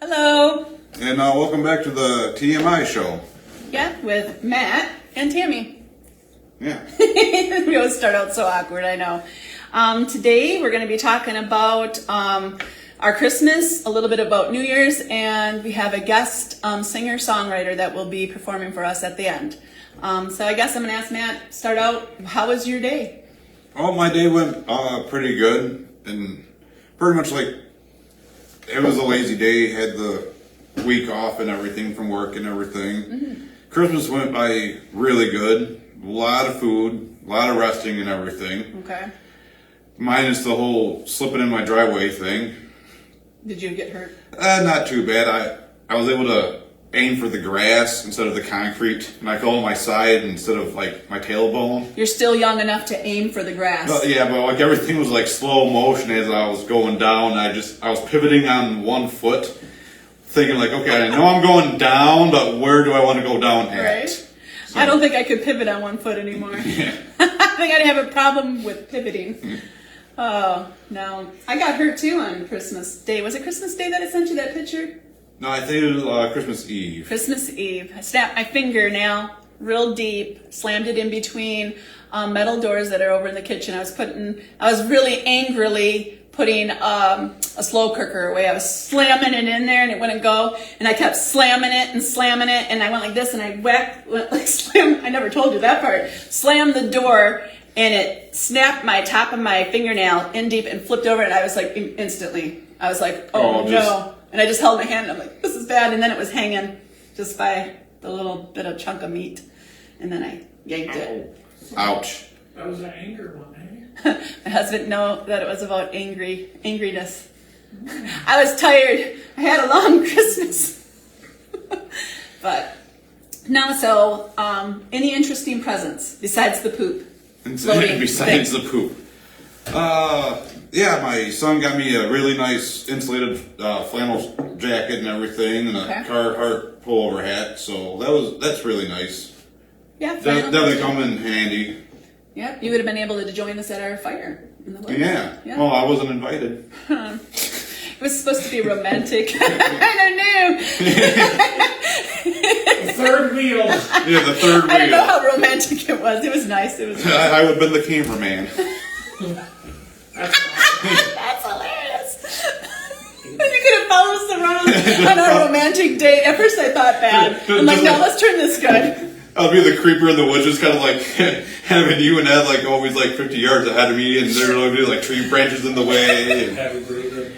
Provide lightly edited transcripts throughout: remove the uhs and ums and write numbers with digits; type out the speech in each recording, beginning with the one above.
Hello. And welcome back to the TMI show. Yeah, with Matt and Tammy. Yeah. We always start out so awkward, I know. Today we're going to be talking about our Christmas, a little bit about New Year's, and we have a guest singer-songwriter that will be performing for us at the end. So I guess I'm going to ask Matt, start out, how was your day? Oh, my day went pretty good, and pretty much like it was a lazy day. Had the week off and everything from work and everything. Mm-hmm. Christmas went by really good. A lot of food, a lot of resting and everything. Okay. Minus the whole slipping in my driveway thing. Did you get hurt? Not too bad. I was able to aim for the grass instead of the concrete, and I go on my side instead of like my tailbone. You're still young enough to aim for the grass. But like everything was like slow motion as I was going down. I was pivoting on one foot, thinking like, okay, I know I'm going down, but where do I want to go down at? Right. So, I don't think I could pivot on one foot anymore. Yeah. I think I'd have a problem with pivoting. Oh, no. I got hurt too on Christmas Day. Was it Christmas Day that I sent you that picture? No, I think it was Christmas Eve. Christmas Eve. I snapped my fingernail real deep, slammed it in between metal doors that are over in the kitchen. I was really angrily putting a slow cooker away. I was slamming it in there and it wouldn't go. And I kept slamming it, and I went like this, and I I never told you that part. Slammed the door, and it snapped my top of my fingernail in deep and flipped over, and I was like, instantly. I was like, oh no. And I just held my hand, and I'm like, this is bad. And then it was hanging just by the little bit of chunk of meat. And then I yanked it. Ouch. That was an anger one, eh? My husband knew that it was about angriness. I was tired. I had a long Christmas. But no, so any interesting presents besides the poop? Besides the poop. Yeah, my son got me a really nice insulated flannel jacket and everything, and a Carhartt pullover hat. So that's really nice. Yeah, definitely come in handy. Yeah, you would have been able to join us at our fire in the woods. Yeah. Well, I wasn't invited. It was supposed to be romantic. I don't know. The third wheel. Yeah, the third wheel. I don't know how romantic it was. It was nice. It was. Nice. I would have been the cameraman. That's hilarious. You could have followed us around on our romantic date. At first I thought bad. I'm like, no, let's turn this good. I'll be the creeper in the woods, just kind of like having you and Ed like always like 50 yards ahead of me, and there will be like tree branches in the way. And... Happy birthday.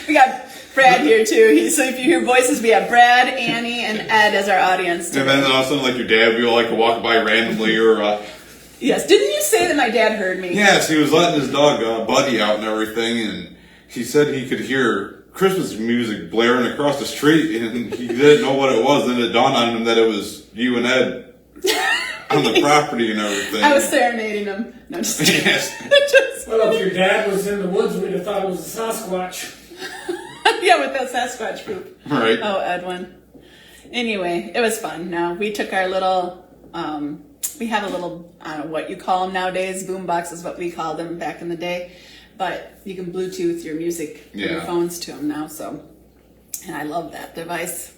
We got Brad here too. So if you hear voices, we have Brad, Annie, and Ed as our audience today. And then all of a sudden, like your dad will like walk by randomly, or yes. Didn't you say that my dad heard me? Yes, he was letting his dog Buddy out and everything, and he said he could hear Christmas music blaring across the street, and he didn't know what it was. Then it dawned on him that it was you and Ed on the property and everything. I was serenading him. No, just kidding. Yes. Well, if your dad was in the woods, we'd have thought it was a Sasquatch. Yeah, with that Sasquatch poop. Right. Oh, Edwin. Anyway, it was fun. No, we took our little, we have a little, I don't know what you call them nowadays. Boombox is what we called them back in the day. But you can Bluetooth your music from your phones to them now. So, and I love that device.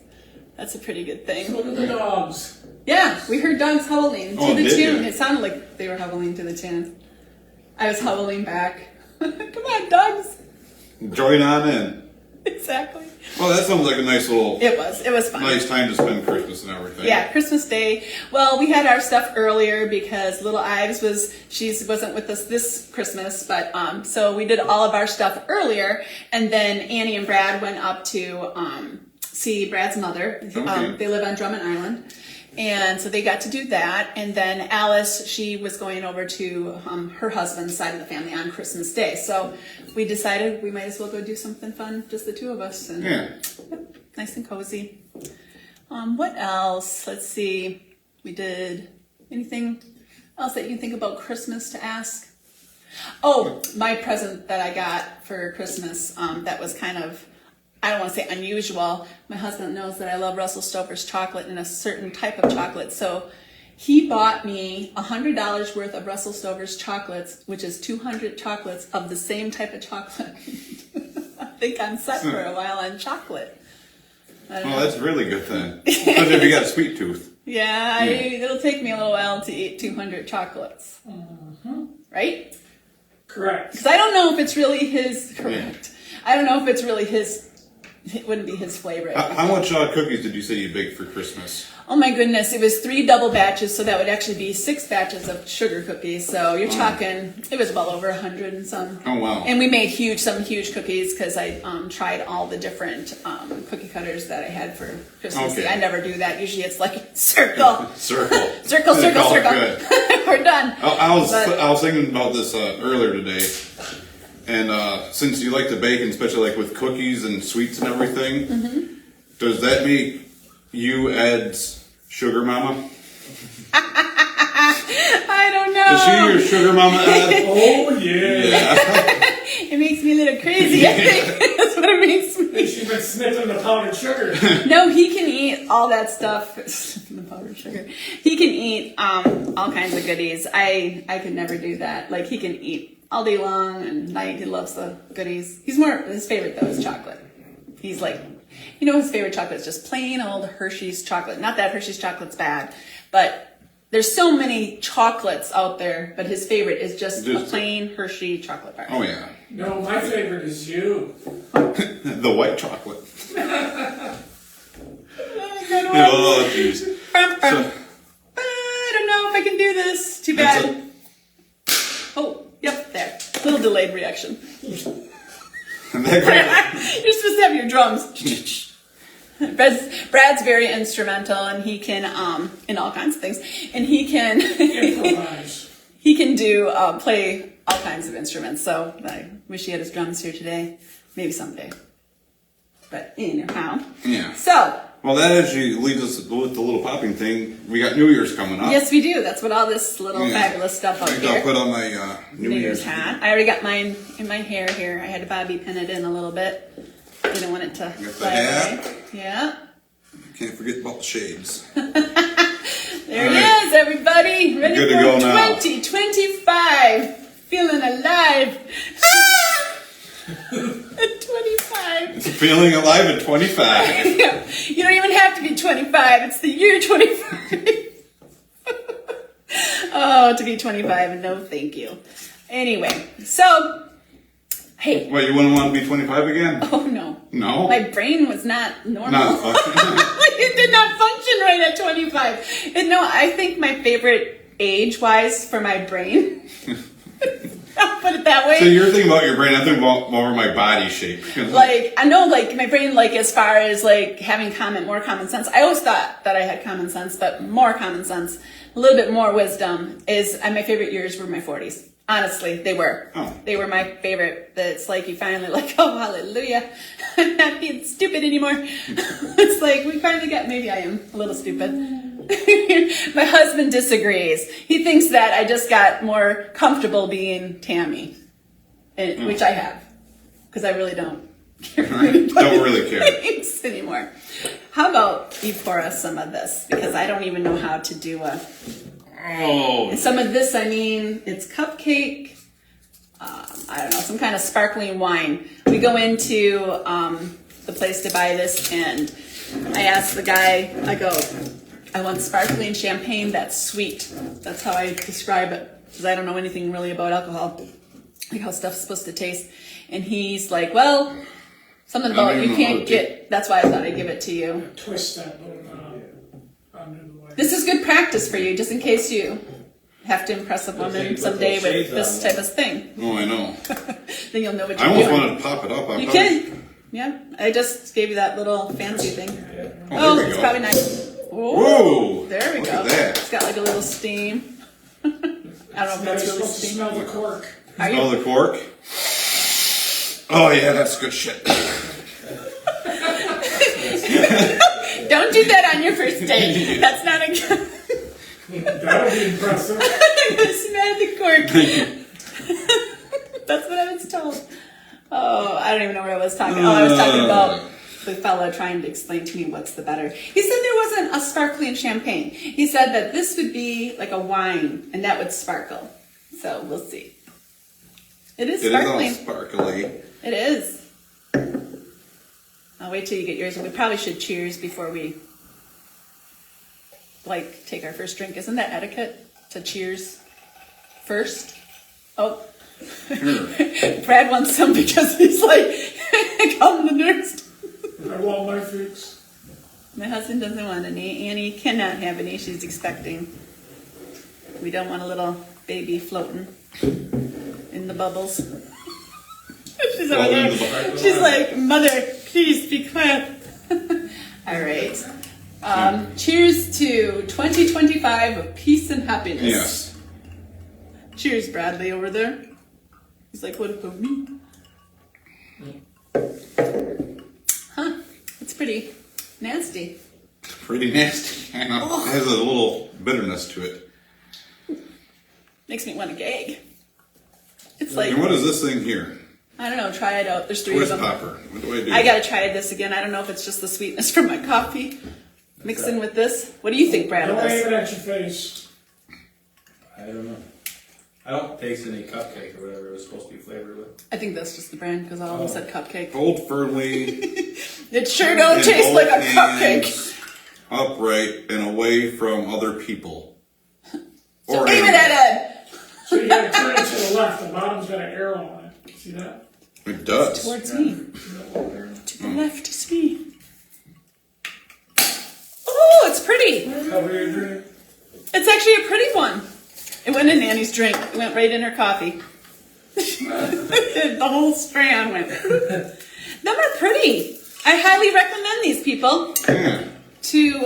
That's a pretty good thing. Look at the dogs. Yeah, we heard dogs howling to the tune. You? It sounded like they were howling to the tune. I was howling back. Come on, dogs. Join on in. Exactly. Well, that sounds like a nice little. It was fun. Nice time to spend Christmas and everything. Yeah, Christmas Day. Well, we had our stuff earlier because little Ives wasn't with us this Christmas, but so we did all of our stuff earlier, and then Annie and Brad went up to see Brad's mother. Okay. They live on Drummond Island. And so they got to do that. And then Alice, she was going over to her husband's side of the family on Christmas Day. So we decided we might as well go do something fun, just the two of us. And nice and cozy. What else? Let's see. We did anything else that you can think about Christmas to ask? Oh, my present that I got for Christmas, that was kind of, I don't want to say unusual. My husband knows that I love Russell Stover's chocolate and a certain type of chocolate. So he bought me $100 worth of Russell Stover's chocolates, which is 200 chocolates of the same type of chocolate. think I'm set for a while on chocolate. I don't Well, know. that's really good then. Especially if you got a sweet tooth. Yeah, it'll take me a little while to eat 200 chocolates. Right? Correct. Because I don't know if it's really his. Correct. I don't know if it's really his. It wouldn't be his flavor. How much cookies did you say you baked for Christmas? Oh my goodness, it was 3 double batches, so that would actually be 6 batches of sugar cookies. So you're talking, it was well over 100 and some. Oh, wow. And we made some huge cookies because I tried all the different cookie cutters that I had for Christmas. Okay. I never do that. Usually it's like circle, Circle. circle, They circle, call it circle. good. We're done. I was But- thinking about this earlier today, and since you like to bake, and especially like with cookies and sweets and everything, does that make you Ed's sugar mama? I don't know. Is she your sugar mama, Ed? Oh, yeah. It makes me a little crazy, I think. That's what it makes me. She's been sniffing the powdered sugar. No, he can eat all that stuff. The powdered sugar. He can eat all kinds of goodies. I could never do that. Like, he can eat all day long and night. He loves the goodies. His favorite though is chocolate. He's like, his favorite chocolate is just plain old Hershey's chocolate. Not that Hershey's chocolate's bad, but there's so many chocolates out there, but his favorite is just a plain Hershey chocolate bar. Oh yeah, No, my favorite is you. the white chocolate. Good one. Oh jeez. So, I don't know if I can do this. Too bad. Oh, yep, there. Little delayed reaction. that great. You're supposed to have your drums. Brad's very instrumental, and he can in all kinds of things, and he can Improvise. he can do play all kinds of instruments. So I wish he had his drums here today. Maybe someday. But anyhow. Yeah. So. Well, that actually leads us with the little popping thing. We got New Year's coming up. Yes, we do. That's what all this little Yeah. fabulous stuff up I think I'll here. put on my New New Year's Year's hat. I already got mine in my hair here. I had to bobby pin it in a little bit. Didn't want it to the fly hat. away. Yeah. Can't forget about the shades. There All it right. is, everybody. Ready Good to for go now. 2025. Feeling alive. 25. Feeling alive at 25. Yeah. You don't even have to be 25. It's the year 25. Oh, to be 25. No, thank you. Anyway, so, hey. What, you wouldn't want to be 25 again? Oh, no. No? My brain was not normal. No. It did not function right at 25. And no, I think my favorite age-wise for my brain, I'll put it that way. So you're thinking about your brain, I'm thinking about more my body shape. Like, I know, like, my brain, like, as far as, like, having more common sense. I always thought that I had common sense, but more common sense, a little bit more wisdom my favorite years were my 40s. Honestly, they were. Oh. They were my favorite. It's like you finally like, oh, hallelujah. I'm not being stupid anymore. It's like we finally maybe I am a little stupid. My husband disagrees. He thinks that I just got more comfortable being Tammy, which I have, because I really don't care. Don't really care. Thanks anymore. How about you pour us some of this? Because I don't even know how to do Oh. some of this, I mean, it's cupcake, I don't know, some kind of sparkling wine. We go into the place to buy this, and I ask the guy, I go, I want sparkling champagne that's sweet. That's how I describe it, because I don't know anything really about alcohol, like how stuff's supposed to taste. And he's like, well, something about you can't get, that's why I thought I'd give it to you. Twist that little knob under the way. This is good practice for you, just in case you have to impress a woman someday with this type of thing. Oh, I know. Then you'll know what I you're almost doing. wanted to pop it up. You can. Yeah, I just gave you that little fancy thing. Oh, there we it's go. probably nice. Whoa! There we Look go. at that. It's got like a little steam. I don't know if Now that's you're really supposed to steam. smell the cork. Are you? Oh, the cork? Oh, yeah, that's good shit. Don't do that on your first date. That's not a good. That would be impressive. I'm gonna smell the cork. That's what I was told. Oh, I don't even know what I was talking. Oh, I was talking about the fella trying to explain to me what's the better. He said there wasn't a sparkling champagne. He said that this would be like a wine, and that would sparkle. So we'll see. It is It is all sparkling. sparkly. It is. I'll wait till you get yours. And we probably should cheers before we take our first drink. Isn't that etiquette to cheers first? Oh, Brad wants some because he's calling the nurse. I want my fix. My husband doesn't want any. Annie cannot have any. She's expecting. We don't want a little baby floating in the bubbles. She's over there. She's like, Mother, please be quiet. All right. Cheers to 2025 of peace and happiness. Yes. Cheers, Bradley, over there. He's like, what about me? Huh. It's pretty nasty. Pretty nasty. I know. It has a little bitterness to it. Makes me want to gag. It's And what is this thing here? I don't know, try it out. There's 3 Where's of them. Popper? What do I do? I gotta try this again. I don't know if it's just the sweetness from my coffee mixed in with this. What do you think, Brad, of Don't aim this? it at your face. I don't know. I don't taste any cupcake or whatever it was supposed to be flavored with. I think that's just the brand because all of them said cupcake. Hold firmly. It sure don't in taste both like a hands, cupcake. Upright and away from other people. So aim it at Ed. So you gotta turn it to the left. The bottom's got an arrow on it. See that? It does. Towards me. See that little arrow? To the left is me. Oh, it's pretty. Cover your drink. It's actually a pretty one. It went in Annie's drink. It went right in her coffee. The whole strand went. Them are pretty. I highly recommend these people. Yeah. You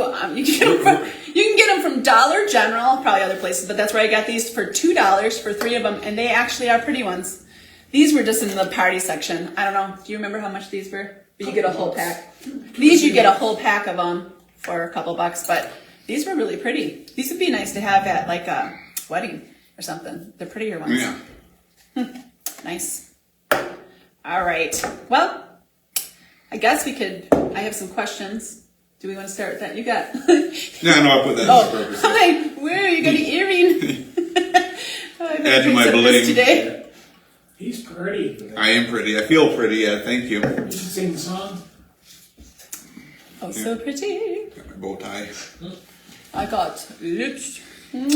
can get them from Dollar General, probably other places, but that's where I got these for $2 for 3 of them, and they actually are pretty ones. These were just in the party section. I don't know. Do you remember how much these were? But you get a whole pack. These you get a whole pack of them for a couple bucks, but these were really pretty. These would be nice to have at a wedding or something. They're prettier ones. Yeah. Nice. All right. Well, I guess I have some questions. Do we want to start with that? You got. Yeah, no, I put that in purpose. Hi. Where you got an earring? Add to my bling. Today. He's pretty. I am pretty. I feel pretty. Yeah, thank you. You should sing the song. Oh, so pretty. Got my bow tie. I got lips. Did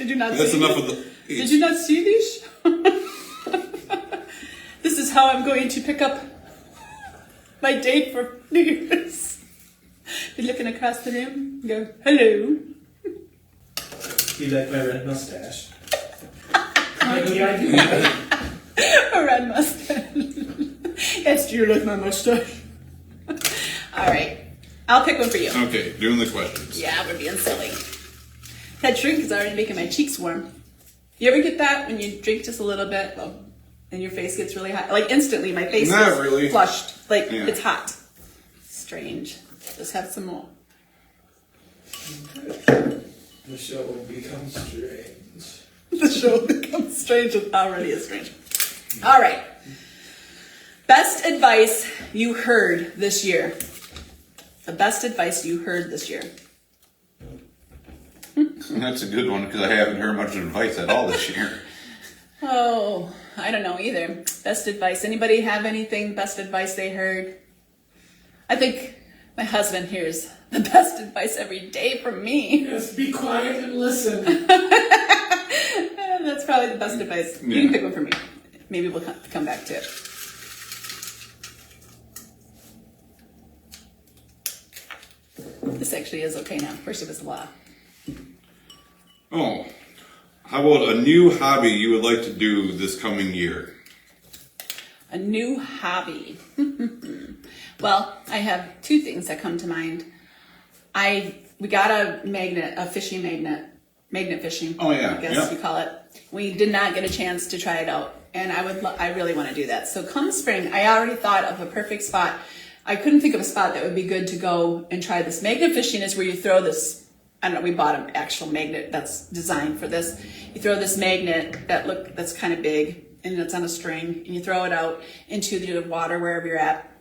you not That's see enough this? of the. Did you not see these? This is how I'm going to pick up my date for New Year's. Be looking across the room and go, hello. You like my red mustache? Maybe I do. A red mustache. Yes, do you like my mustache? All right. I'll pick one for you. Okay, doing the questions. Yeah, we're being silly. That drink is already making my cheeks warm. You ever get that when you drink just a little bit and your face gets really hot? Like instantly, my face Not is really. flushed. Like Yeah. it's hot. Strange. Just have some more. The show will become strange. The show becomes strange. It already is strange. All right. Best advice you heard this year. The best advice you heard this year. That's a good one because I haven't heard much advice at all this year. Oh, I don't know either. Best advice. Anybody have anything best advice they heard? I think my husband hears the best advice every day from me. Just be quiet and listen. That's probably the best advice. You can pick one for me. Maybe we'll come back to it. This actually is okay now. First it was law. Oh, how about a new hobby you would like to do this coming year? A new hobby. Well, I have 2 things that come to mind. We got a fishing magnet fishing. Oh, yeah. I guess Yep. you call it. We did not get a chance to try it out, and I really want to do that. So come spring, I already thought of a perfect spot. I couldn't think of a spot that would be good to go and try this. Magnet fishing is where you throw this. I don't know. We bought an actual magnet that's designed for this. You throw this magnet that's kind of big and it's on a string, and you throw it out into the water wherever you're at.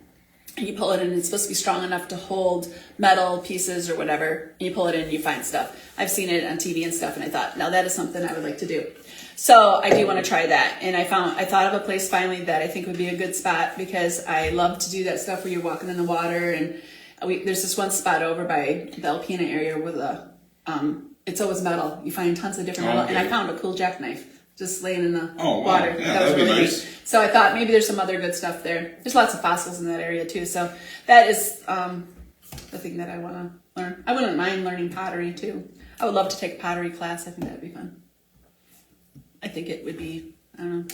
And you pull it in, and it's supposed to be strong enough to hold metal pieces or whatever. And you pull it in and you find stuff. I've seen it on TV and stuff, and I thought, now that is something I would like to do. So I do want to try that. And I thought of a place finally that I think would be a good spot because I love to do that stuff where you're walking in the water. And there's this one spot over by the Alpena area with it's always metal. You find tons of different metal. Okay. And I found a cool jackknife just laying in the Oh, wow. water. Yeah, that was that'd be really nice. neat. So I thought maybe there's some other good stuff there. There's lots of fossils in that area too. So that is the thing that I want to learn. I wouldn't mind learning pottery too. I would love to take a pottery class. I think that'd be fun. I think it would be, I don't know,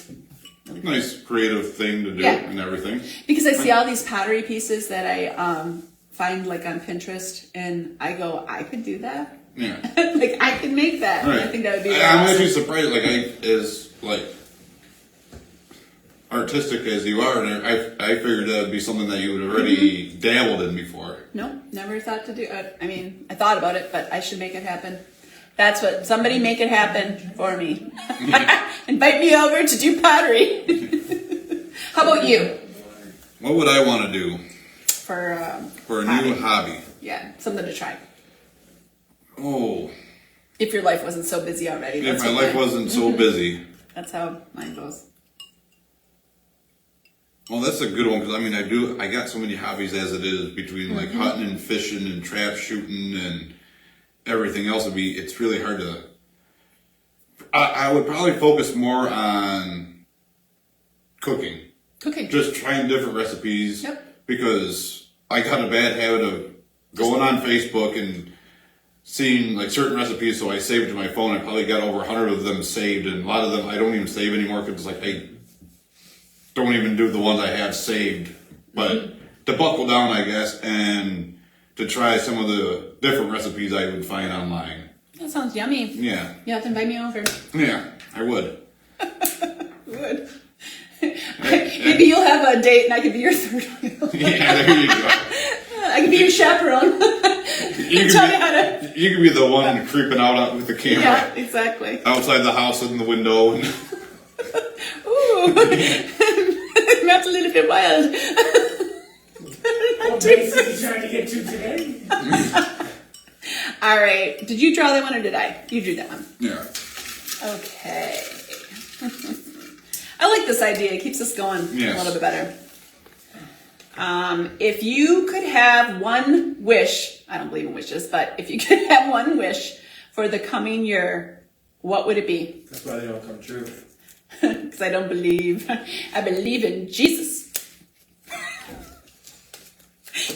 really fun. Nice creative thing to do Yeah. and everything. Because I see all these pottery pieces that I find like on Pinterest, and I go, I could do that. Yeah. Like I could make that. Right. And I think that would be. I'm awesome. actually surprised, like, as like artistic as you are, and I figured that would be something that you would already dabbled in before. No, never thought to do it. I mean, I thought about it, but I should make it happen. That's what, somebody make it happen for me. Invite me over to do pottery. How about you? What would I want to do For for a hobby. new hobby? Yeah, something to try. Oh, If your life wasn't so busy already. if That's my okay. life wasn't so busy. That's how mine goes. Well, that's a good one because I got so many hobbies as it is between like hunting and fishing and trap shooting and everything else. It's really hard to. I would probably focus more on cooking, Cooking. just trying different recipes. Yep. Because I got a bad habit of going on Facebook and seeing like certain recipes, so I saved to my phone. I probably got over 100 of them saved, and a lot of them I don't even save anymore because like I don't even do the ones I have saved. But to buckle down, I guess, and to try some of the different recipes I would find online. That sounds yummy. Yeah, You have to invite me over. yeah, I would. Would. Maybe you'll have a date and I could be your third wheel. Yeah, there you go. I could be your chaperone. You Tell me how to. you could be the one creeping out with the camera Yeah, exactly. outside the house in the window. And Ooh, Matt's a little bit wild. What base are you trying to get to today? All right. Did you draw that one or did I? You drew that one. yeah. Okay. I like this idea. It keeps us going Yes. a little bit better. If you could have one wish, I don't believe in wishes, but if you could have one wish for the coming year, what would it be? That's why they don't come true. Because I don't believe. I believe in Jesus.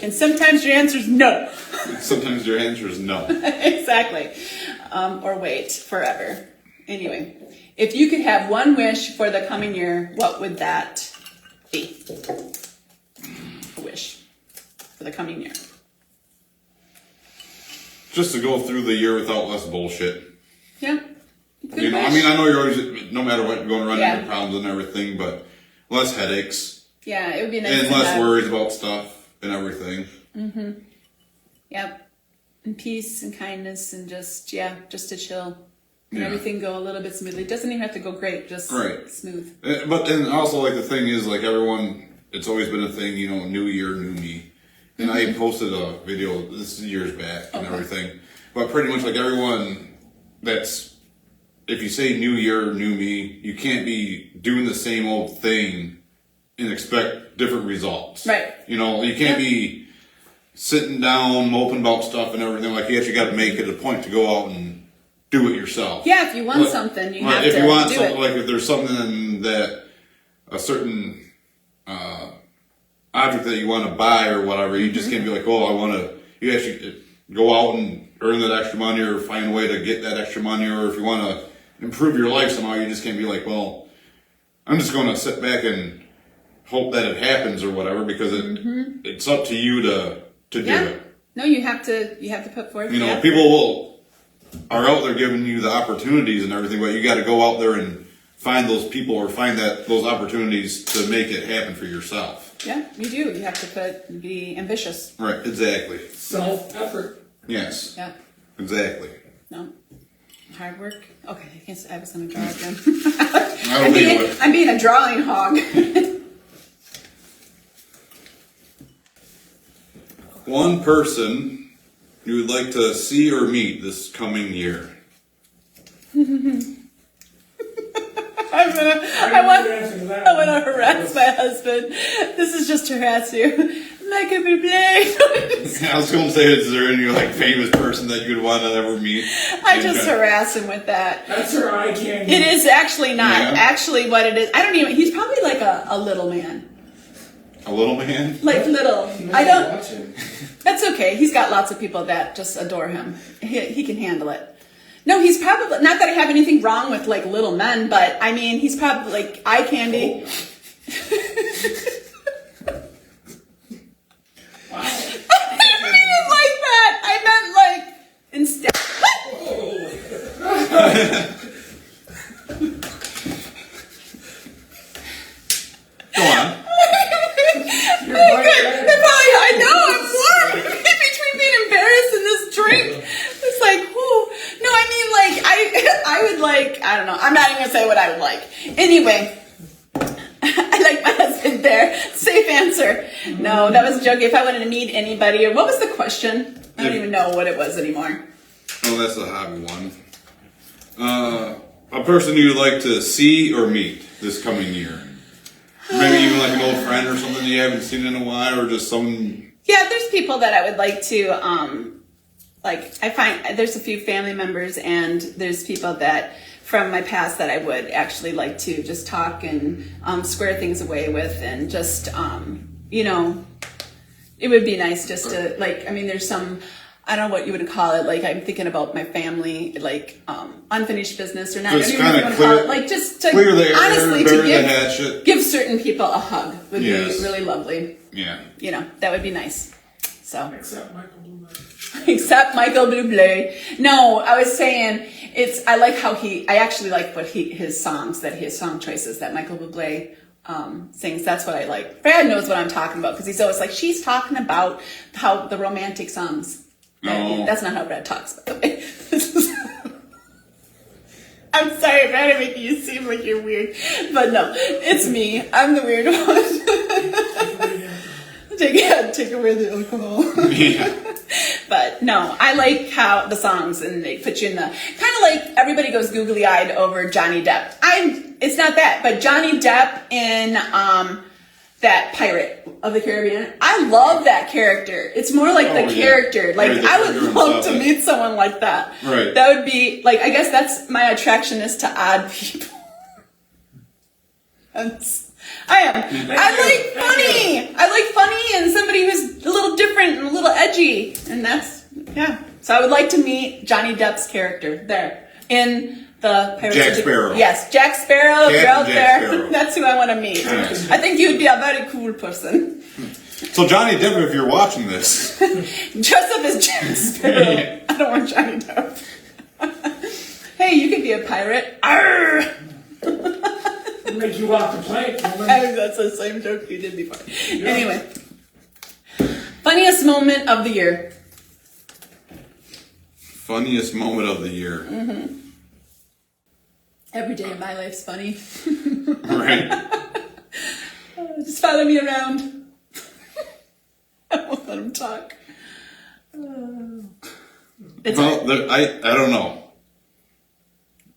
And sometimes your answer is no. Sometimes your answer is no. Exactly. Or wait forever. Anyway, if you could have one wish for the coming year, what would that be? A wish for the coming year. Just to go through the year without less bullshit. Yeah. Good You know, I wish. mean, I know you're always, no matter what, you're going to run Yeah. into problems and everything, but less headaches Yeah, it would be nice and to less have. worries about stuff and everything. Yep. And peace and kindness and just to chill. And Yeah. everything go a little bit smoothly. It doesn't even have to go great, just Right. smooth. But then also, like, the thing is, like, everyone, it's always been a thing, you know, new year, new me. And I posted a video, this is years back and Okay. everything. But pretty much, like, everyone if you say new year, new me, you can't be doing the same old thing and expect different results. Right. You know, you can't be sitting down, moping about stuff and everything. Like, you actually got to make it a point to go out and do it yourself. Yeah, if you want Like- something, you like, have if to you want do something, it. like if there's something that a certain object that you want to buy or whatever, you just can't be like, oh, I want to. You actually go out and earn that extra money or find a way to get that extra money, or if you want to improve your life somehow, you just can't be like, well, I'm just going to sit back and hope that it happens or whatever, because it's up to you to do Yeah. it. No, you have to put forth. You know, the effort. people are out there giving you the opportunities and everything, but you got to go out there and find those people or find those opportunities to make it happen for yourself. Yeah, you do. You have to be ambitious. Right, exactly. Self-effort. Yes, Yeah. exactly. No. Hard work. Okay, I guess I was going to draw again. I don't think it I'm being a drawing hog. One person you would like to see or meet this coming year. I want to harass my husband. This is just to harass you. Michael Bublé. I was going to say, is there any like famous person that you'd want to ever meet? I just harass him with that. That's her eye candy. It is actually not. Yeah. Actually, what it is, I don't even. He's probably like a little man. A little man? Like little. He I might don't. watch it. That's okay. He's got lots of people that just adore him. He can handle it. No, he's probably not that I have anything wrong with like little men, but I mean he's probably like eye candy. Wow. I didn't mean like that. I meant like instead. Go on. I know I'm warm between being embarrassed and this drink. It's like, whoo. No, I mean like I would like, I don't know. I'm not even gonna say what I would like. Anyway, I like my husband there. Safe answer. No, that was a joke. If I wanted to meet anybody, or what was the question? I don't even know what it was anymore. Oh, that's a hobby one. A person you'd like to see or meet this coming year. Maybe even like an old friend or something you haven't seen in a while, or just someone. Yeah, there's people that I would like to, like, I find there's a few family members and there's people that from my past that I would actually like to just talk and square things away with and just, you know, it would be nice just to, like, I mean, there's some, I don't know what you would call it, like, I'm thinking about my family, like, unfinished business or not. Just I don't even know what you want to call it. Like, just to, clear the air, honestly, bury to the hatchet. give certain people a hug would Yes. be really lovely. Yeah. You know, that would be nice. So. Except Michael Bublé. Except Michael Bublé. No, I was saying I like how I actually like what his songs, that his song choices that Michael Bublé sings. That's what I like. Brad knows what I'm talking about because he's always like, she's talking about how the romantic songs. No. That's not how Brad talks, by the way. I'm sorry, Brad, I'm making you seem like you're weird. But no, it's me. I'm the weird one. Take away the alcohol. Yeah. But no, I like how the songs and they put you in the kind of like everybody goes googly eyed over Johnny Depp. It's not that, but Johnny Depp in that Pirate of the Caribbean. I love that character. It's more like the character. Like Right, the I would character love to himself. meet someone like that. Right. That would be like, I guess that's my attraction is to odd people. I am. I like funny and somebody who's a little different and a little edgy. And that's, yeah. So I would like to meet Johnny Depp's character there in the Pirates Jack of the Sparrow. Yes, Jack Sparrow. If you're out Jack there. Sparrow. That's who I want to meet. Yes. I think you would be a very cool person. So Johnny Depp, if you're watching this, Dress up as Jack Sparrow. I don't want Johnny Depp. Hey, you could be a pirate. Arr! Make you walk the plank, woman. I think that's the same joke you did before. Anyway. Funniest moment of the year. funniest moment of the year. Every day of my life's funny. Right? Just follow me around. I won't let him talk. It's Well, I don't know.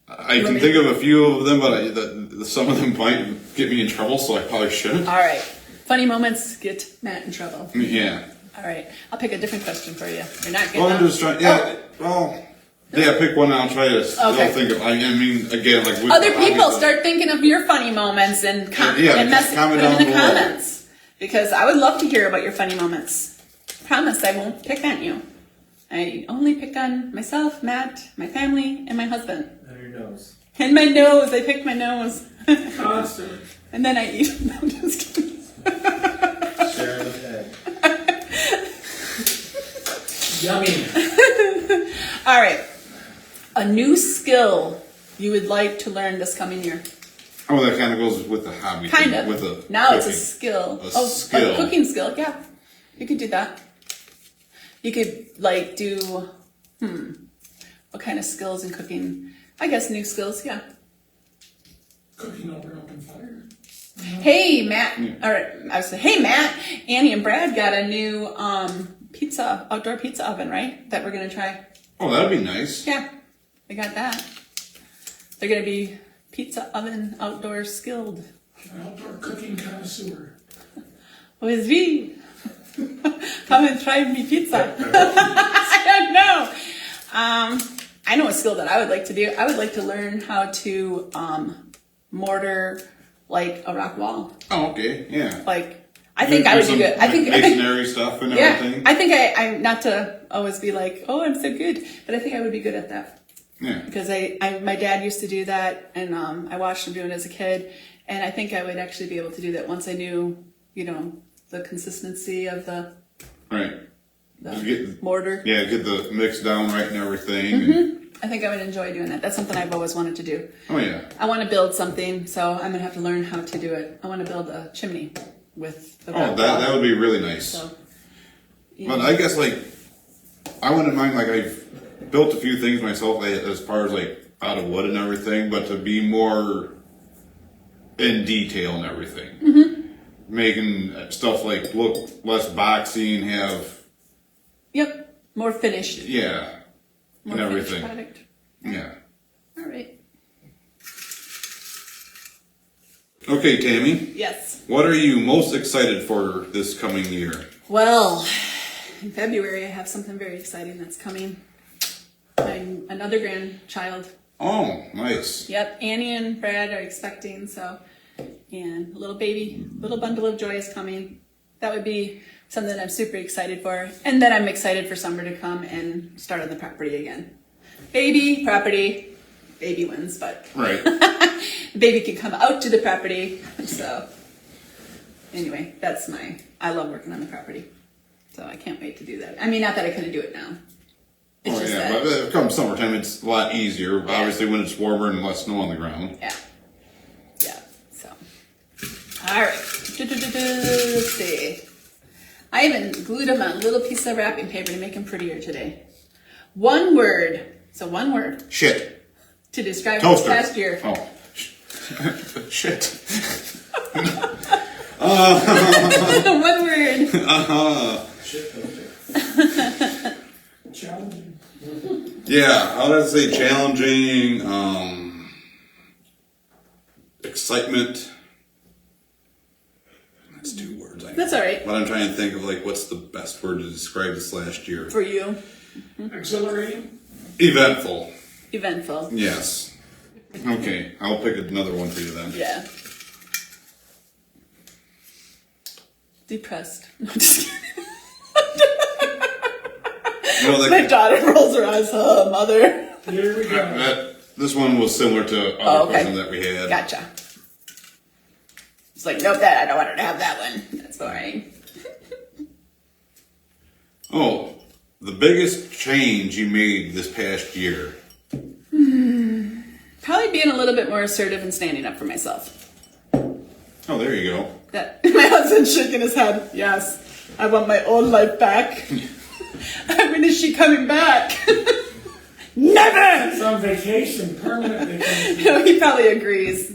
I can think of a few of them, but some of them might get me in trouble, so I probably shouldn't. all right. Funny moments get Matt in trouble. Yeah. All right. I'll pick a different question for you. You're not getting Well, I'm that? just trying. Yeah. Well. Yeah. Pick one. I'll try to still Okay. think of. I mean, again, like with Other people obviously- start thinking of your funny moments and Yeah, put just comment them in the down below. comments because I would love to hear about your funny moments. Promise I won't pick on you. I only pick on myself, Matt, my family, and my husband. On your nose. And my nose. I pick my nose. Constantly. And then I eat. No, I'm just kidding. Share the head. Yummy. All right. A new skill you would like to learn this coming year. Oh, that kind of goes with the hobby. Kind thing, of. With the Now it's a cooking. skill. A skill. A cooking skill. Yeah, you could do that. You could like do. What kind of skills in cooking? I guess new skills. Yeah. Cooking over an open fire. Hey Matt. All right. I was saying, hey Matt. Annie and Brad got a new outdoor pizza oven, right? That we're gonna try. Oh, that'd be nice. Yeah, they got that. They're gonna be pizza oven outdoor skilled. Outdoor cooking connoisseur. With me. Come and try me pizza. I don't know. I know a skill that I would like to do. I would like to learn how to mortar like a rock wall. Oh, okay, yeah. Like, I think I would do good. I think masonry stuff and everything. I think I'm not to always be like, oh, I'm so good, but I think I would be good at that. Yeah. Because my dad used to do that, and I watched him do it as a kid, and I think I would actually be able to do that once I knew, the consistency of the Right. Just get, mortar. Yeah, get the mix down right and everything. Mm-hmm. I think I would enjoy doing that. That's something I've always wanted to do. Oh yeah. I want to build something, so I'm gonna have to learn how to do it. I want to build a chimney with the Oh, that would be really nice. So, But I guess I wouldn't mind I've built a few things myself as far as out of wood and everything, but to be more in detail and everything. Mm-hmm. Making stuff look less boxy and have more finished. yeah More and finished everything. product. Yeah. All right. Okay, Tammy. Yes. What are you most excited for this coming year? Well, in February I have something very exciting that's coming. I'm another grandchild. Oh, nice. Yep, Annie and Brad are expecting, and a little bundle of joy is coming. That would be something that I'm super excited for. And then I'm excited for summer to come and start on the property again. Baby wins, but Right. baby can come out to the property. So anyway, I love working on the property. So I can't wait to do that. I mean, not that I couldn't do it now. It's Oh just yeah, that, but come summertime, it's a lot easier. Obviously, when it's warmer and less snow on the ground. yeah. So, all right. Let's see. I even glued them on a little piece of wrapping paper to make them prettier today. One word. So one word Shit. to describe this Toaster. past year. Oh. Shit. One word. Shit toaster. Challenging. Yeah, how did I say challenging? Excitement. That's 2 words. That's all right But I'm trying to think of what's the best word to describe this last year. for you. Exhilarating. Eventful. Eventful. Yes. Okay, I'll pick another one for you then. Yeah. Depressed. No, just kidding. My daughter rolls her eyes. Oh, mother. Here we go. This one was similar to other okay. questions that we had. Gotcha. It's like, nope, I don't want her to have that one. That's boring. Oh, the biggest change you made this past year. Probably being a little bit more assertive and standing up for myself. Oh, there you go. That my husband's shaking his head. Yes, I want my old life back. When is she coming back? Never! It's on vacation, permanent vacation. No, he probably agrees.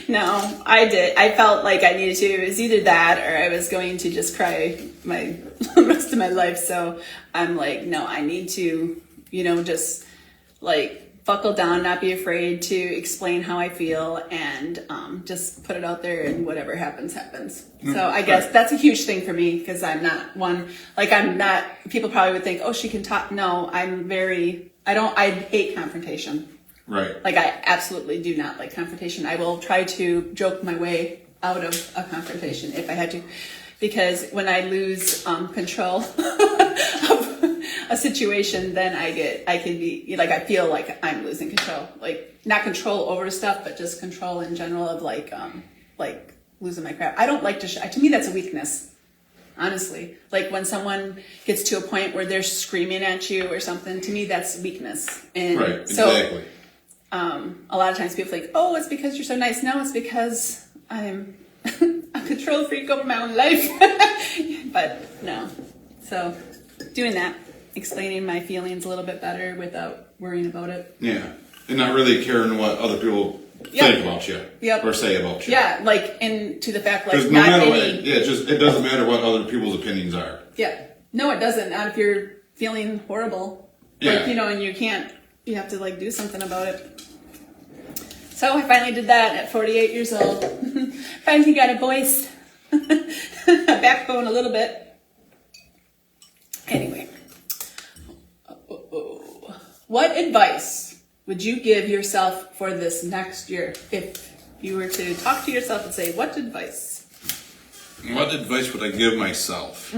No, I did. I felt like I needed to. It was either that or I was going to just cry my rest of my life. So I'm like, no, I need to, just buckle down, not be afraid to explain how I feel, and just put it out there, and whatever happens, happens. So I guess that's a huge thing for me, because I'm not one, people probably would think, oh, she can talk. No, I hate confrontation. Right. I absolutely do not like confrontation. I will try to joke my way out of a confrontation if I had to, because when I lose control of a situation, then I feel like I'm losing control. Not control over stuff, but just control in general of losing my crap. I don't like to to me, that's a weakness. Honestly, when someone gets to a point where they're screaming at you or something, to me, that's weakness. And Right, exactly. A lot of times people think, oh, it's because you're so nice. No, it's because I'm a control freak over my own life. But no. So doing that, explaining my feelings a little bit better without worrying about it. Yeah. And not really caring what other people think about you. Yep. Or say about you. Yeah, and to the fact, Because no matter what, it doesn't matter what other people's opinions are. Yeah. No, it doesn't. Not if you're feeling horrible. Yeah. And you have to do something about it. So I finally did that at 48 years old. Finally got a voice, a backbone a little bit. Anyway, what advice would you give yourself for this next year? If you were to talk to yourself and say, what advice? What advice would I give myself?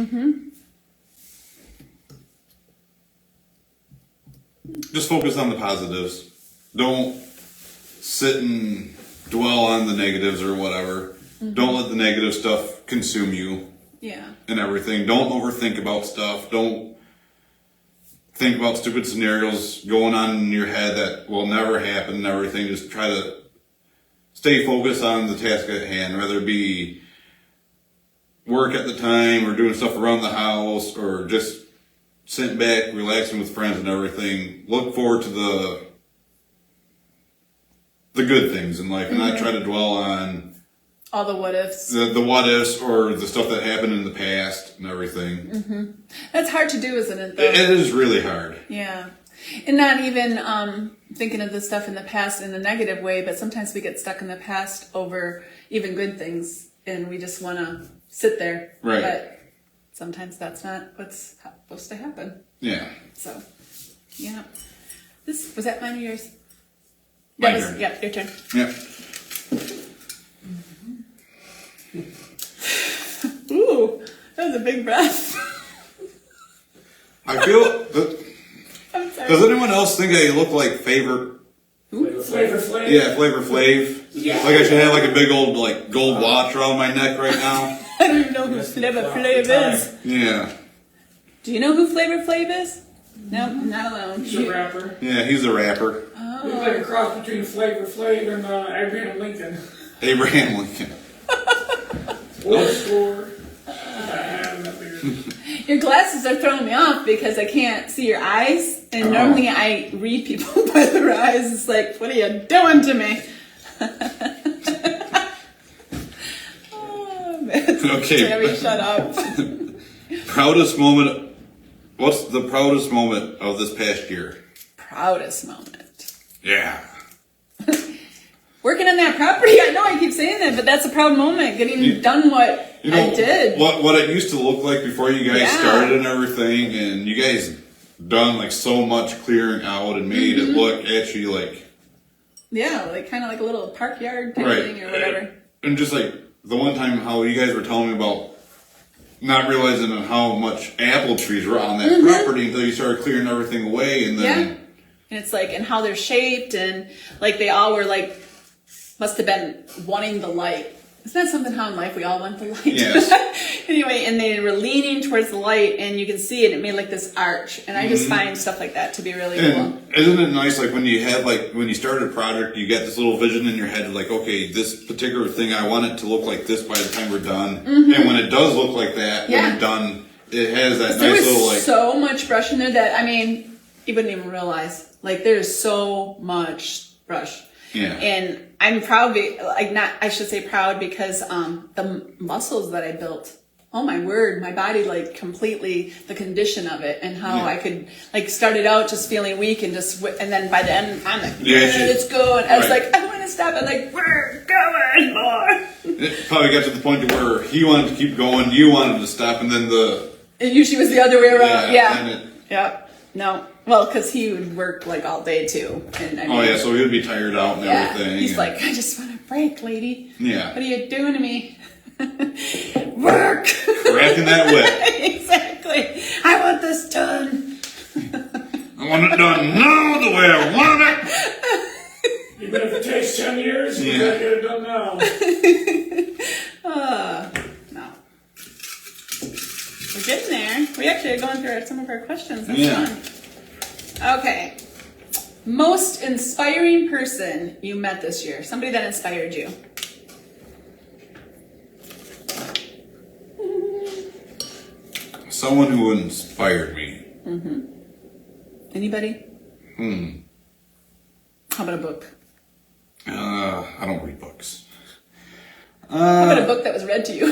Just focus on the positives. Don't sit and dwell on the negatives or whatever. Don't let the negative stuff consume you Yeah. and everything. Don't overthink about stuff. Don't think about stupid scenarios going on in your head that will never happen and everything. Just try to stay focused on the task at hand, whether it be work at the time or doing stuff around the house or just sitting back, relaxing with friends and everything. Look forward to the good things in life and not try to dwell on All the what ifs. the what ifs or the stuff that happened in the past and everything. That's hard to do, isn't it, though? It is really hard. Yeah. And not even thinking of the stuff in the past in a negative way, but sometimes we get stuck in the past over even good things and we just want to sit there. Right. But sometimes that's not what's supposed to happen. Yeah. So, yeah. Was that mine or yours? My That was, turn. yeah, your turn. Yeah. Ooh, that was a big breath. I feel that, I'm sorry. does anyone else think I look like Flavor Flavor Flav. Yeah, Flavor Flav. Yeah. Like I should have like a big old like gold watch around my neck right now. I don't even know who Flavor Flav is. Yeah. Do you know who Flavor Flav is? No, not alone. He's a rapper. Yeah, he's a rapper. He's like a cross between Flavor Flav and Abraham Lincoln. Abraham Lincoln. War score. I have that beard. Your glasses are throwing me off because I can't see your eyes. And normally I read people by their eyes. It's like, what are you doing to me? Oh, man. Okay. Tammy, shut up. Proudest moment. What's the proudest moment of this past year? Proudest moment. Yeah. Working on that property. I know I keep saying that, but that's a proud moment. Getting done what You know, I did. What it used to look like before you guys Yeah. started and everything, and you guys done like so much clearing out and made it look actually like Yeah, like kind of like a little park yard type right. thing or whatever. And just like the one time how you guys were telling me about not realizing how much apple trees were on that property until you started clearing everything away, and then Yeah. And it's like, and how they're shaped, and like they all were like, must have been wanting the light. Isn't that something how in life we all want the light? Yes. Anyway, and they were leaning towards the light, and you can see it. It made like this arch, and I just find stuff like that to be really cool. And isn't it nice, like when you have like when you start a project, you get this little vision in your head, like, okay, this particular thing, I want it to look like this by the time we're done. And when it does look like that, when Yeah. you're done, it has that There nice was little like. so much brush in there that, I mean, you wouldn't even realize. Like, there's so much brush. Yeah. And I'm proud, I should say proud because the muscles that I built, oh my word, my body, like completely, the condition of it and how Yeah. I could, like, started out just feeling weak and and then by the end, I'm like, Yeah, yeah, let's go. And I was right. like, I want to stop. I'm like, we're going more. It probably got to the point to where he wanted to keep going, you wanted to stop, and then It usually was the other way around. Yeah. and it- Yeah. No. Well, because he would work like all day too. And I mean, oh yeah, so he'd be tired out and yeah. everything. He's and- like, I just want a break, lady. Yeah. What are you doing to me? Work. Cracking that whip. Exactly. I want this done. I want it done now the way I want it. Even if it takes 10 years, you Yeah. gotta get it done now. No. We're getting there. We actually are going through some of our questions. That's Yeah. fun. Okay. Most inspiring person you met this year. Somebody that inspired you. Someone who inspired me. Anybody? How about a book? I don't read books. How about a book that was read to you?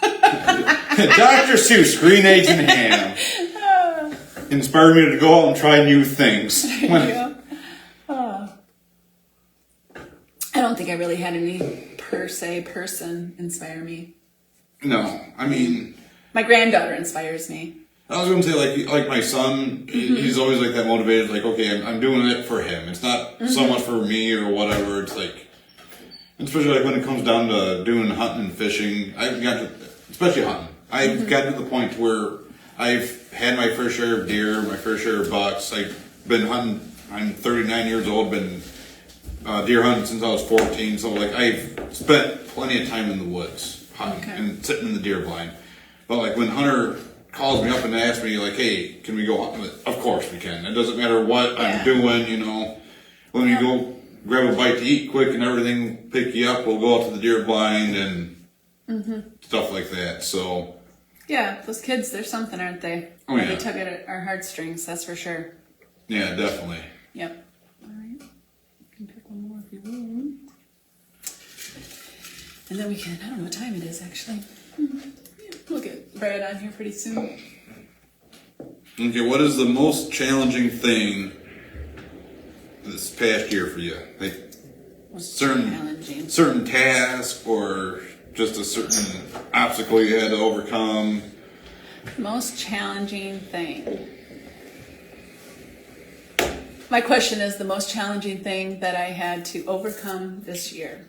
Dr. Seuss, Green Eggs and Ham. Inspired me to go out and try new things. Yeah. really had any per se person inspire me. No, I mean, My granddaughter inspires me. I was gonna say like my son, he's always like that motivated. Like, okay, I'm doing it for him. It's not so much for me or whatever. It's like, especially like when it comes down to doing hunting and fishing. I've got to, especially hunting. I've gotten to the point where I've had my fair share of deer, my fair share of bucks. I've been hunting. I'm 39 years old. Been deer hunting since I was 14. So like I've spent plenty of time in the woods hunting and sitting in the deer blind. But like when Hunter calls me up and asks me like, "Hey, can we go hunting?" Of course we can. It doesn't matter what I'm doing. You know, when you go grab a bite to eat quick and everything, pick you up. We'll go out to the deer blind and stuff like that. So. Yeah, those kids, they're something, aren't they? Oh, yeah. They tug at our heartstrings, that's for sure. Yeah, definitely. Yep. All right. You can pick one more if you want. And then we can, I don't know what time it is, actually. We'll get Brad on here pretty soon. Okay, what is the most challenging thing this past year for you? Like Challenging. certain task or just a certain obstacle you had to overcome? Most challenging thing. My question is the most challenging thing that I had to overcome this year.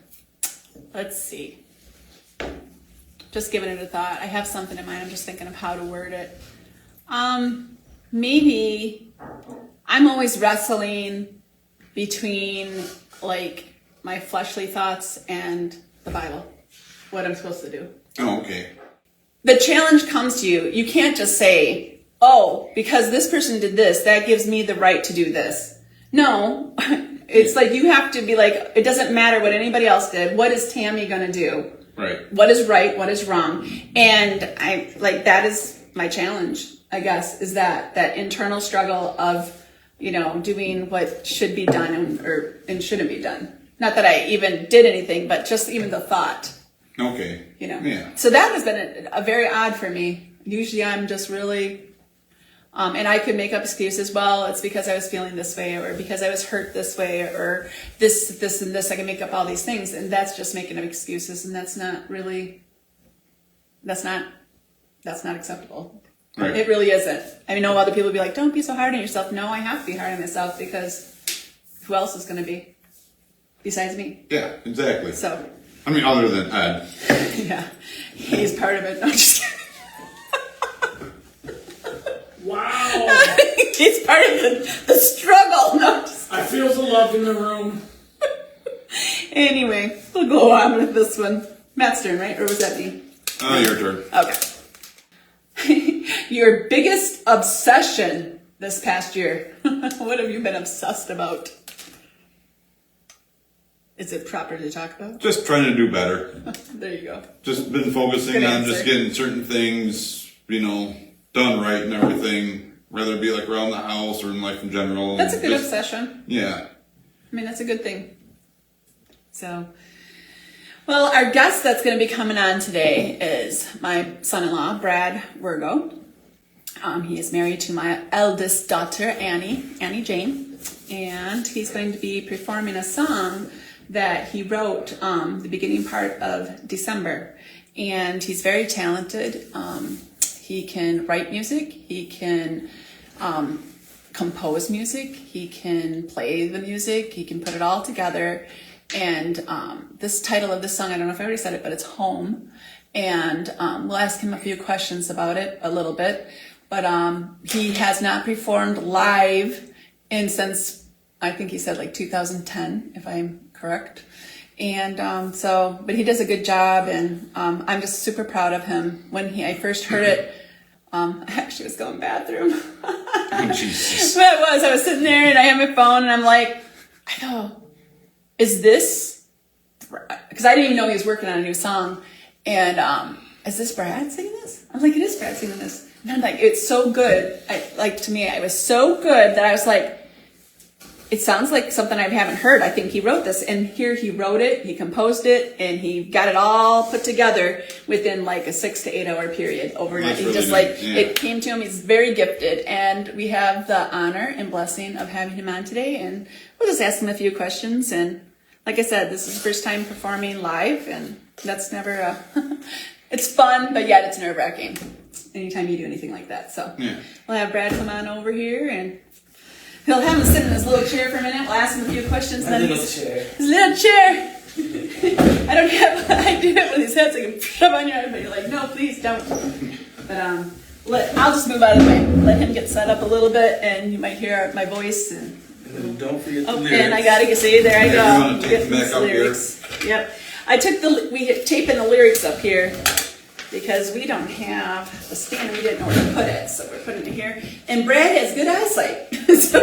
Let's see. Just giving it a thought. I have something in mind. I'm just thinking of how to word it. Maybe I'm always wrestling between like my fleshly thoughts and the Bible. What I'm supposed to do. Oh, okay. The challenge comes to you. You can't just say, oh, because this person did this, that gives me the right to do this. No, it's like you have to be like, it doesn't matter what anybody else did. What is Tammy going to do? Right. What is right? What is wrong? And I like, that is my challenge, I guess, is that internal struggle of, you know, doing what should be done and shouldn't be done. Not that I even did anything, but just even the thought. Okay. You know, Yeah. So that has been a very odd for me. Usually I'm just really, and I could make up excuses. Well, it's because I was feeling this way, or because I was hurt this way, or this, and this. I can make up all these things, and that's just making up excuses, and that's not really, that's not acceptable. Right. It really isn't. I know other people will be like, don't be so hard on yourself. No, I have to be hard on myself because who else is going to be besides me? Yeah, exactly. So. I mean, other than Ed. Yeah, he's part of it. No, I'm just kidding. Wow. He's part of the struggle. No, I'm just... I feel the love in the room. Anyway, we'll go on with this one. Matt's turn, right? Or was that me? Your turn. Okay. Your biggest obsession this past year. What have you been obsessed about? Is it proper to talk about? Just trying to do better. There you go. Just been focusing Good on answer. just getting certain things, you know, done right and everything. Whether it be like around the house or in life in general. That's a good Just- obsession. Yeah. I mean, that's a good thing. So, well, our guest that's going to be coming on today is my son-in-law, Brad Wirgau. He is married to my eldest daughter, Annie Jane, and he's going to be performing a song that he wrote the beginning part of December. And he's very talented. He can write music. He can compose music. He can play the music. He can put it all together. And this title of this song, I don't know if I already said it, but it's Home. And we'll ask him a few questions about it a little bit. But he has not performed live since, I think he said like 2010, if I'm correct. And but he does a good job, and I'm just super proud of him. When I first heard it, I actually was going bathroom. Oh, Jesus. But I was sitting there and I had my phone and I'm like, I go, is this, because I didn't even know he was working on a new song. And is this Brad singing this? I was like, it is Brad singing this. And I'm like, it's so good. To me, it was so good that I was like, it sounds like something I haven't heard. I think he wrote this, and here he wrote it, he composed it, and he got it all put together within like a 6 to 8 hour period overnight. That's He really just nice. Yeah. It came to him. He's very gifted, and we have the honor and blessing of having him on today. And we'll just ask him a few questions and like I said, this is the first time performing live, and that's never it's fun, but yet it's nerve-wracking anytime you do anything like that. So Yeah. we'll have Brad come on over here, and he'll have him sit in his little chair for a minute. We'll ask him a few questions. My Then little chair. his little chair. I do it with his head so I can shove on your head, but you're like, no, please don't. But I'll just move out of the way. Let him get set up a little bit, and you might hear my voice. And Don't forget the lyrics. and I gotta see. There I Yeah, go. you wanna take Get them back these up here? lyrics. Yep. I took we get taping the lyrics up here because we don't have a stand. We didn't know where to put it, so we're putting it here. And Brad has good eyesight, because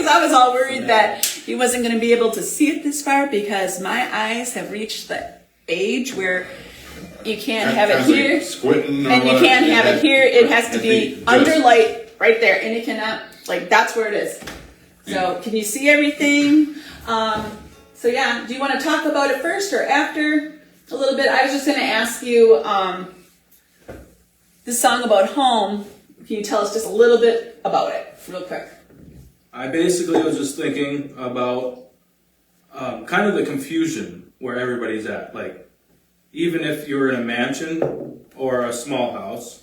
I was all worried that he wasn't going to be able to see it this far, because my eyes have reached the age where you can't have it Kinda like here, squinting or and you whatever. can't have it here. It has to be just- under light right there, and it cannot, like, that's where it is. So can you see everything? So yeah, do you want to talk about it first or after a little bit? I was just going to ask you, this song about home, can you tell us just a little bit about it real quick? I basically was just thinking about kind of the confusion where everybody's at. Like, even if you're in a mansion or a small house,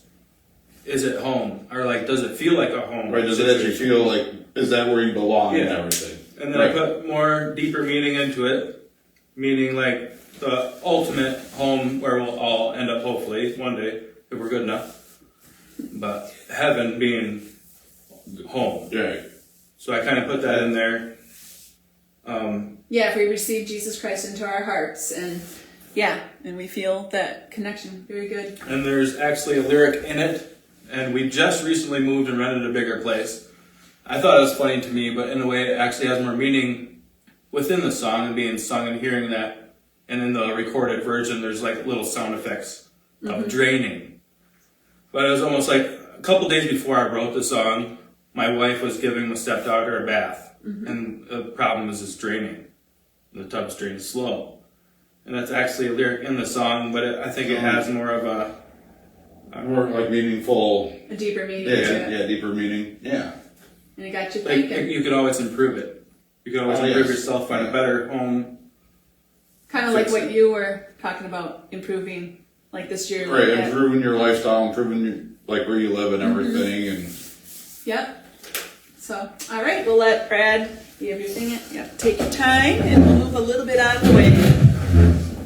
is it home? Or like, does it feel like a home? Right, does it actually feel like, is that where you belong and Yeah. everything? And then Right. I put more deeper meaning into it, meaning like the ultimate home where we'll all end up hopefully one day if we're good enough. But heaven being home. Yeah. So I kind of put that in there. Yeah, if we receive Jesus Christ into our hearts, and yeah, and we feel that connection. Very good. And there's actually a lyric in it, and we just recently moved and rented a bigger place. I thought it was funny to me, but in a way it actually has more meaning within the song and being sung and hearing that. And in the recorded version, there's like little sound effects of draining. But it was almost like a couple days before I wrote the song, my wife was giving my stepdaughter a bath. And the problem is it's draining. The tub's drained slow. And that's actually a lyric in the song, but I think it has more of a... More like meaningful. A deeper meaning Yeah, to it. yeah, deeper meaning. Yeah. And it got you Like, thinking. you could always improve it. You could always Oh, improve yes. yourself, find a better home. Kind of like fix what it. you were talking about, improving, like this year. Right, like that. improving your lifestyle, improving your, like where you live and everything, and Yep. So, all right, we'll let Brad give your thing. Yep. Take your time, and we'll move a little bit out of the way.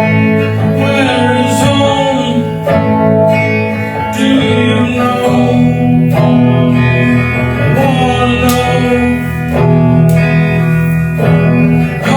Where is home? Do you know? Wanna know?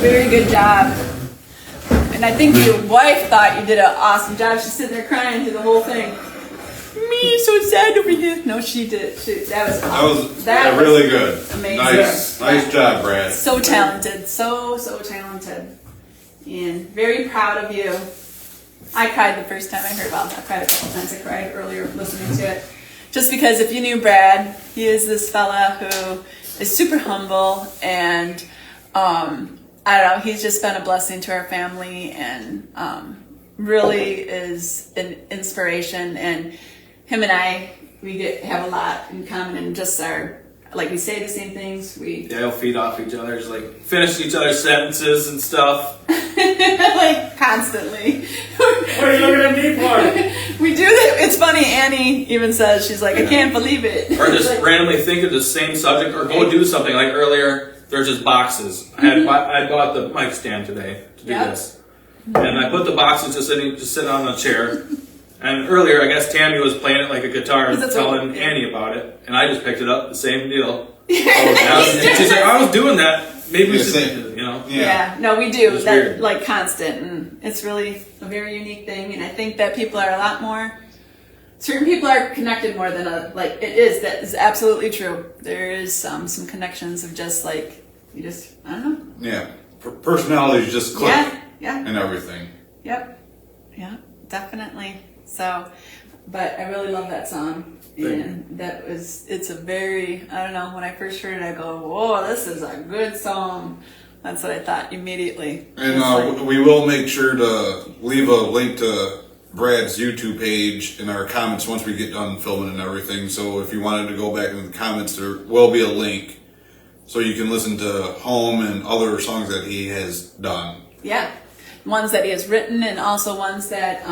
Very good job. And I think your wife thought you did an awesome job. She's sitting there crying through the whole thing. Me, so sad over here. No, she did. That was awesome. That was really good. Amazing. Nice job, Brad. So talented. So talented. And very proud of you. I cried the first time I heard about it. I cried a couple times. I cried earlier listening to it. Just because if you knew Brad, he is this fella who is super humble and I don't know, he's just been a blessing to our family and really is an inspiration. And him and I, we have a lot in common and just like we say the same things. They'll feed off each other's, like finish each other's sentences and stuff. Like constantly. What are you looking at me for? We do that. It's funny. Annie even says, she's like, I can't believe it. Or just randomly think of the same subject or go do something. Like earlier, there's just boxes. I bought the mic stand today to do this. And I put the boxes just sitting on the chair. And earlier, I guess Tammy was playing it like a guitar and telling Annie about it. And I just picked it up, the same deal. She's like, I was doing that. Maybe we should, Yeah, no, we do. It's That weird. like constant, and it's really a very unique thing. And I think that people are a lot more. Certain people are connected more than like it is. That is absolutely true. There is some connections of just like you just I don't know. Yeah. Personalities just click. Yeah. And everything. Yep. Yeah, definitely. So, but I really love that song. And it's a very, I don't know, when I first heard it, I go, whoa, this is a good song. That's what I thought immediately. And we will make sure to leave a link to Brad's YouTube page in our comments once we get done filming and everything. So if you wanted to go back in the comments, there will be a link so you can listen to Home and other songs that he has done. Yeah. Ones that he has written and also ones that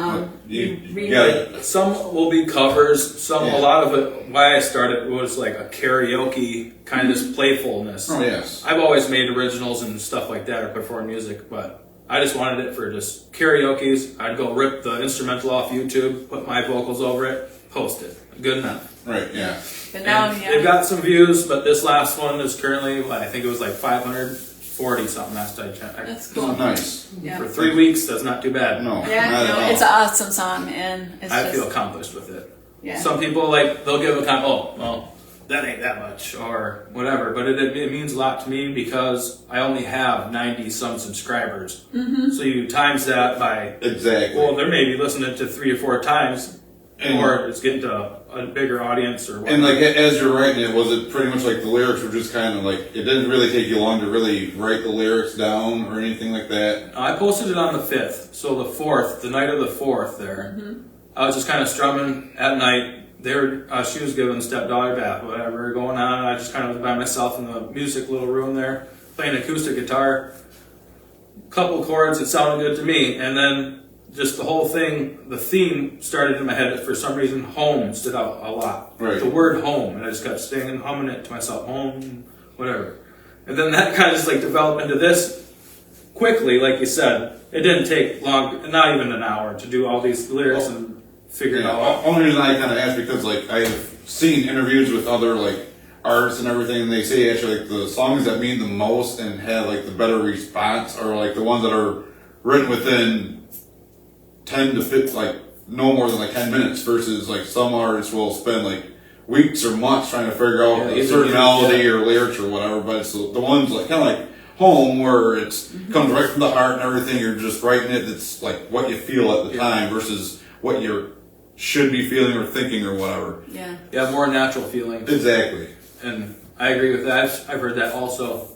you read. Yeah. Some will be covers. A lot of it, why I started was like a karaoke kind of this playfulness. Oh, yes. I've always made originals and stuff like that or performed music, but I just wanted it for just karaoke's. I'd go rip the instrumental off YouTube, put my vocals over it, post it. Good enough. Right, yeah. But now, And they've got some views, but this last one is currently, I think it was like 540 something last I checked. That's cool. Nice. Yeah. For 3 weeks, that's not too bad. No, Yeah, not at all. it's an awesome song, and it's I just, feel accomplished with it. Yeah. Some people they'll give a comment, oh, well, that ain't that much or whatever, but it means a lot to me because I only have 90 some subscribers. Mm-hmm. So you times that by Exactly. well, they're maybe listening to 3 or 4 times, or it's getting to a bigger audience or whatever. And like as you're writing it, was it pretty much like the lyrics were just kind of like it didn't really take you long to really write the lyrics down or anything like that? I posted it on the 5th, so the 4th, the night of the 4th there. Mm-hmm. I was just kind of strumming at night. She was giving stepdaughter bath, whatever going on. I just kind of was by myself in the music little room there, playing acoustic guitar. Couple chords, it sounded good to me, and then just the whole thing, the theme started in my head. For some reason, home stood out a lot. Right. The word home, and I just kept singing, humming it to myself, home, whatever. And then that kind of just like developed into this quickly, like you said. It didn't take long, not even an hour, to do all these lyrics and figure it all out. Only reason I kind of asked because like I've seen interviews with other like artists and everything, and they say actually like the songs that mean the most and have like the better response are like the ones that are written within 10 to 15, like no more than like 10 minutes versus like some artists will spend like weeks or months trying to figure out a certain melody or lyrics or whatever, but it's the ones like kind of like Home where it's comes right from the heart and everything, you're just writing it, it's like what you feel at the time versus what you should be feeling or thinking or whatever. Yeah. Yeah, more natural feeling. Exactly. And I agree with that. I've heard that also.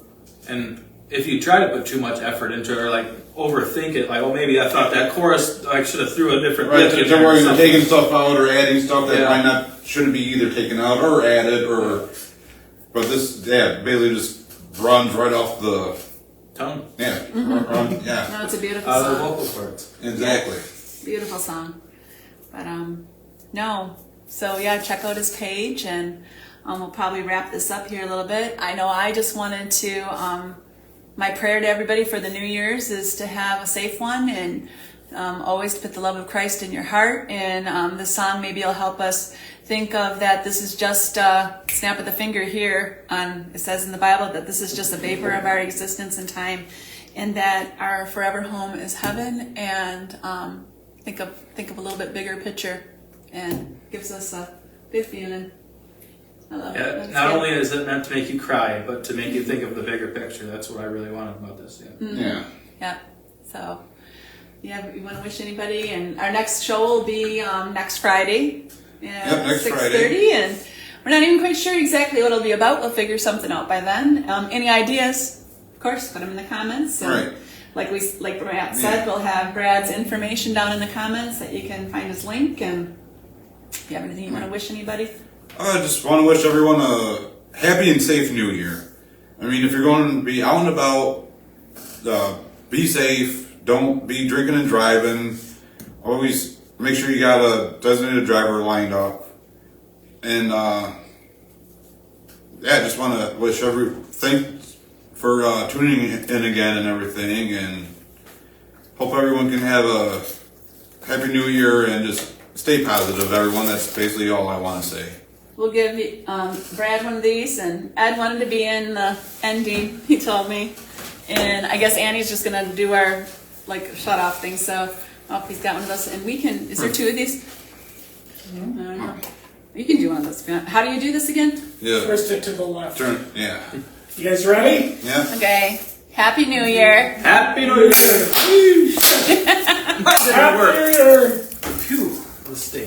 And if you try to put too much effort into it or like overthink it, like, well, maybe I thought that chorus I should have threw a different Right, lick in so there or where you're something. taking stuff out or adding stuff that Yeah. might not shouldn't be either taken out or added or, but this basically just runs right off the Tongue yeah yeah No, it's a beautiful out of the song. vocal cords. exactly. Beautiful song. But no. So yeah, check out his page, and we'll probably wrap this up here a little bit. I know I just wanted to my prayer to everybody for the New Year's is to have a safe one, and always to put the love of Christ in your heart. And this song maybe will help us think of that this is just a snap of the finger here. It says in the Bible that this is just a vapor of our existence and time. and that our forever home is heaven, and think of a little bit bigger picture, and gives us a good feeling. I love it. Yeah, That's not good. only is it meant to make you cry, but to make you think of the bigger picture. That's what I really wanted about this. Yeah. Yeah. Yeah. So, yeah, we want to wish anybody, and our next show will be next Friday. Yeah, Yep, next 6:30, Friday. and we're not even quite sure exactly what it'll be about. We'll figure something out by then. Any ideas? Of course, put them in the comments. And Right. Like Matt said, Yeah. we'll have Brad's information down in the comments that you can find his link. And if you have anything you want to wish anybody, I just want to wish everyone a happy and safe New Year. I mean, if you're going to be out and about, be safe. Don't be drinking and driving. Always make sure you got a designated driver lined up. And just want to wish thanks for tuning in again and everything. And hope everyone can have a happy New Year and just stay positive, everyone. That's basically all I want to say. we'll give Brad one of these, and Ed wanted to be in the ending. He told me, and I guess Annie's just gonna do our shut off thing. So, he's got one of those, and we can. Is there two of these? I don't know. You can do one of those if you want. How do you do this again? Yeah. Twist it to the left. Turn. Yeah. You guys ready? Yeah. Okay. Happy New Year. Happy New Year! That didn't Happy work. New Year! Phew. Let's stay.